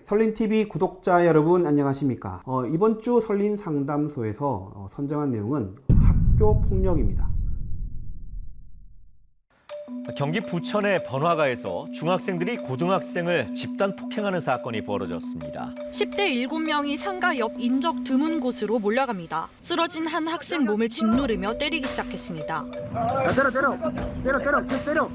설린TV 구독자 여러분 안녕하십니까? 이번 주 설린상담소에서 선정한 내용은 학교 폭력입니다. 경기 부천의 번화가에서 중학생들이 고등학생을 집단 폭행하는 사건이 벌어졌습니다. 10대 7명이 상가 옆 인적 드문 곳으로 몰려갑니다. 쓰러진 한 학생 몸을 짓누르며 때리기 시작했습니다. 때려.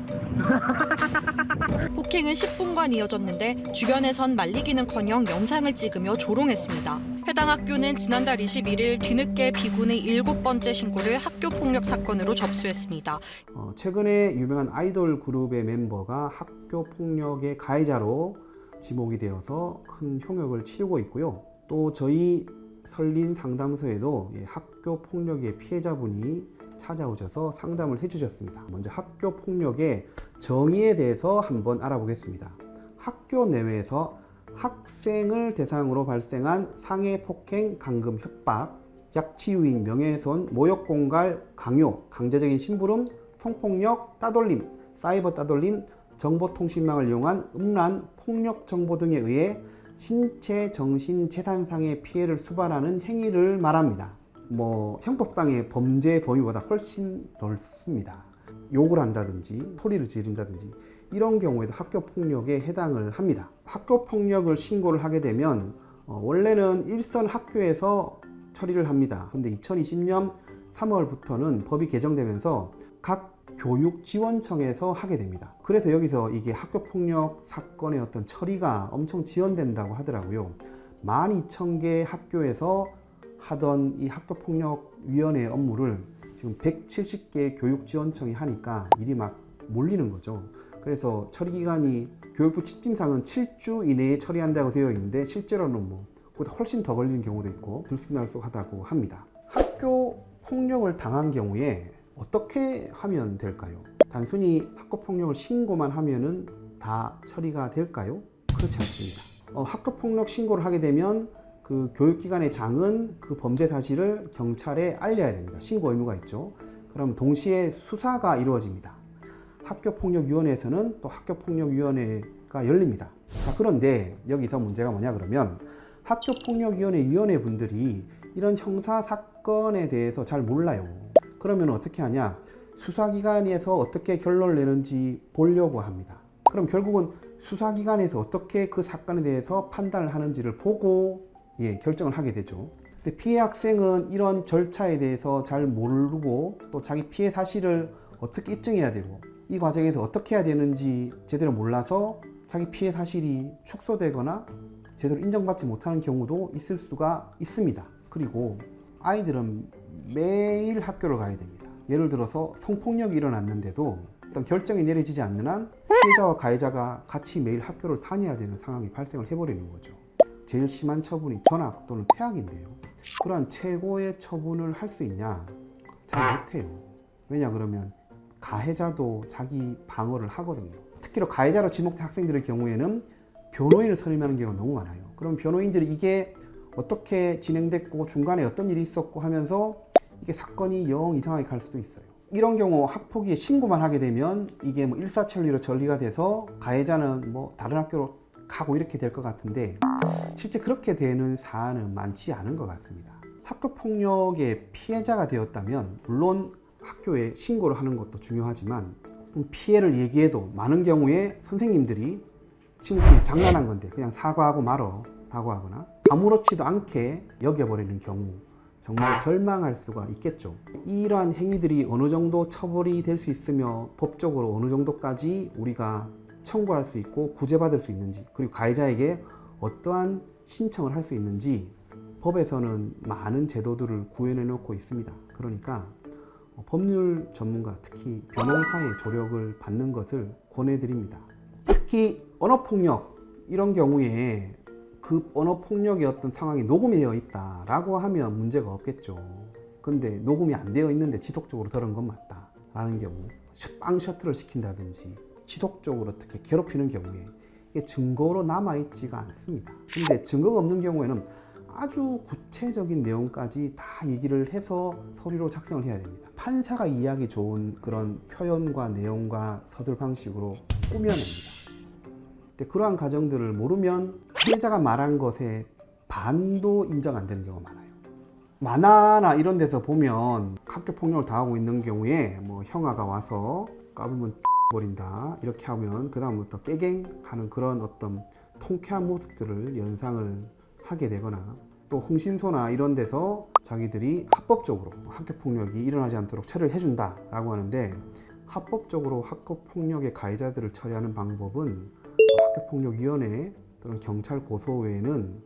폭행은 10분간 이어졌는데 주변에선 말리기는커녕 영상을 찍으며 조롱했습니다. 해당 학교는 지난달 21일 뒤늦게 비군의 7번째 신고를 학교폭력 사건으로 접수했습니다. 최근에 유명한 아이돌 그룹의 멤버가 학교 폭력의 가해자로 지목이 되어서 큰 효력을 치르고 있고요. 또 저희 설린 상담소에도 학교 폭력의 피해자분이 찾아오셔서 상담을 해주셨습니다. 먼저 학교 폭력의 정의에 대해서 한번 알아보겠습니다. 학교 내외에서 학생을 대상으로 발생한 상해, 폭행, 감금, 협박, 약취유인, 명예훼손, 모욕, 공갈, 강요, 강제적인 심부름, 성폭력, 따돌림, 사이버 따돌림, 정보통신망을 이용한 음란, 폭력 정보 등에 의해 신체, 정신, 재산상의 피해를 수반하는 행위를 말합니다. 형법상의 범죄 범위보다 훨씬 넓습니다. 욕을 한다든지 소리를 지른다든지 이런 경우에도 학교폭력에 해당을 합니다. 학교폭력을 신고를 하게 되면 원래는 일선 학교에서 처리를 합니다. 근데 2020년 3월부터는 법이 개정되면서 각 교육지원청에서 하게 됩니다. 그래서 여기서 이게 학교폭력 사건의 어떤 처리가 엄청 지연된다고 하더라고요. 12,000개 학교에서 하던 이 학교폭력위원회 업무를 지금 170개 교육지원청이 하니까 일이 막 몰리는 거죠. 그래서 처리기간이 교육부 지침상은 7주 이내에 처리한다고 되어 있는데 실제로는 그보다 훨씬 더 걸리는 경우도 있고 들쑥날쑥하다고 합니다. 학교 폭력을 당한 경우에 어떻게 하면 될까요? 단순히 학교폭력을 신고만 하면은 다 처리가 될까요? 그렇지 않습니다. 학교폭력 신고를 하게 되면 그 교육기관의 장은 그 범죄 사실을 경찰에 알려야 됩니다. 신고 의무가 있죠. 그럼 동시에 수사가 이루어집니다. 학교폭력위원회에서는 또 학교폭력위원회가 열립니다. 자, 그런데 여기서 문제가 뭐냐 그러면 학교폭력위원회 위원회분들이 이런 형사사건에 대해서 잘 몰라요. 그러면 어떻게 하냐? 수사기관에서 어떻게 결론을 내는지 보려고 합니다. 그럼 결국은 수사기관에서 어떻게 그 사건에 대해서 판단을 하는지를 보고 결정을 하게 되죠. 근데 피해 학생은 이런 절차에 대해서 잘 모르고 또 자기 피해 사실을 어떻게 입증해야 되고 이 과정에서 어떻게 해야 되는지 제대로 몰라서 자기 피해 사실이 축소되거나 제대로 인정받지 못하는 경우도 있을 수가 있습니다. 그리고 아이들은 매일 학교를 가야 됩니다. 예를 들어서 성폭력이 일어났는데도 어떤 결정이 내려지지 않는 한 피해자와 가해자가 같이 매일 학교를 다녀야 되는 상황이 발생을 해버리는 거죠. 제일 심한 처분이 전학 또는 퇴학인데요. 그러한 최고의 처분을 할 수 있냐? 잘 못해요. 왜냐 그러면 가해자도 자기 방어를 하거든요. 특히로 가해자로 지목된 학생들의 경우에는 변호인을 선임하는 경우가 너무 많아요. 그럼 변호인들이 이게 어떻게 진행됐고 중간에 어떤 일이 있었고 하면서 이게 사건이 영 이상하게 갈 수도 있어요. 이런 경우 학폭위에 신고만 하게 되면 이게 일사천리로 전리가 돼서 가해자는 다른 학교로 가고 이렇게 될 것 같은데 실제 그렇게 되는 사안은 많지 않은 것 같습니다. 학교폭력의 피해자가 되었다면 물론 학교에 신고를 하는 것도 중요하지만 피해를 얘기해도 많은 경우에 선생님들이 친구끼리 장난한 건데 그냥 사과하고 말어 라고 하거나 아무렇지도 않게 여겨버리는 경우 정말 절망할 수가 있겠죠. 이러한 행위들이 어느 정도 처벌이 될 수 있으며 법적으로 어느 정도까지 우리가 청구할 수 있고 구제받을 수 있는지 그리고 가해자에게 어떠한 신청을 할 수 있는지 법에서는 많은 제도들을 구현해 놓고 있습니다. 그러니까 법률 전문가 특히 변호사의 조력을 받는 것을 권해드립니다. 특히 언어폭력 이런 경우에 그 언어폭력의 어떤 상황이 녹음이 되어 있다라고 하면 문제가 없겠죠. 근데 녹음이 안 되어 있는데 지속적으로 들은 건 맞다 라는 경우 빵 셔틀을 시킨다든지 지속적으로 어떻게 괴롭히는 경우에 이게 증거로 남아있지가 않습니다. 근데 증거가 없는 경우에는 아주 구체적인 내용까지 다 얘기를 해서 서류로 작성을 해야 됩니다. 판사가 이해하기 좋은 그런 표현과 내용과 서술 방식으로 꾸며냅니다. 근데 그러한 과정들을 모르면 피해자가 말한 것에 반도 인정 안 되는 경우가 많아요. 만화나 이런 데서 보면 학교 폭력을 당하고 있는 경우에 뭐 형아가 와서 까불면 버린다 이렇게 하면 그 다음부터 깨갱 하는 그런 어떤 통쾌한 모습들을 연상을 하게 되거나, 또 흥신소나 이런 데서 자기들이 합법적으로 학교 폭력이 일어나지 않도록 처리를 해준다 라고 하는데, 합법적으로 학교 폭력의 가해자들을 처리하는 방법은 학교폭력위원회 또는 경찰 고소 외에는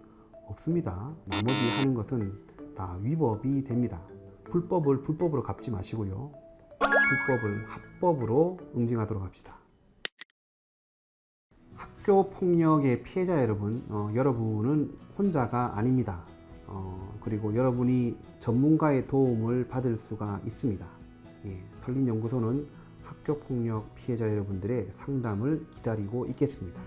없습니다. 나머지 하는 것은 다 위법이 됩니다. 불법을 불법으로 갚지 마시고요, 불법을 합법으로 응징하도록 합시다. 학교 폭력의 피해자 여러분, 여러분은 혼자가 아닙니다. 그리고 여러분이 전문가의 도움을 받을 수가 있습니다. 설린연구소는 학교 폭력 피해자 여러분들의 상담을 기다리고 있겠습니다.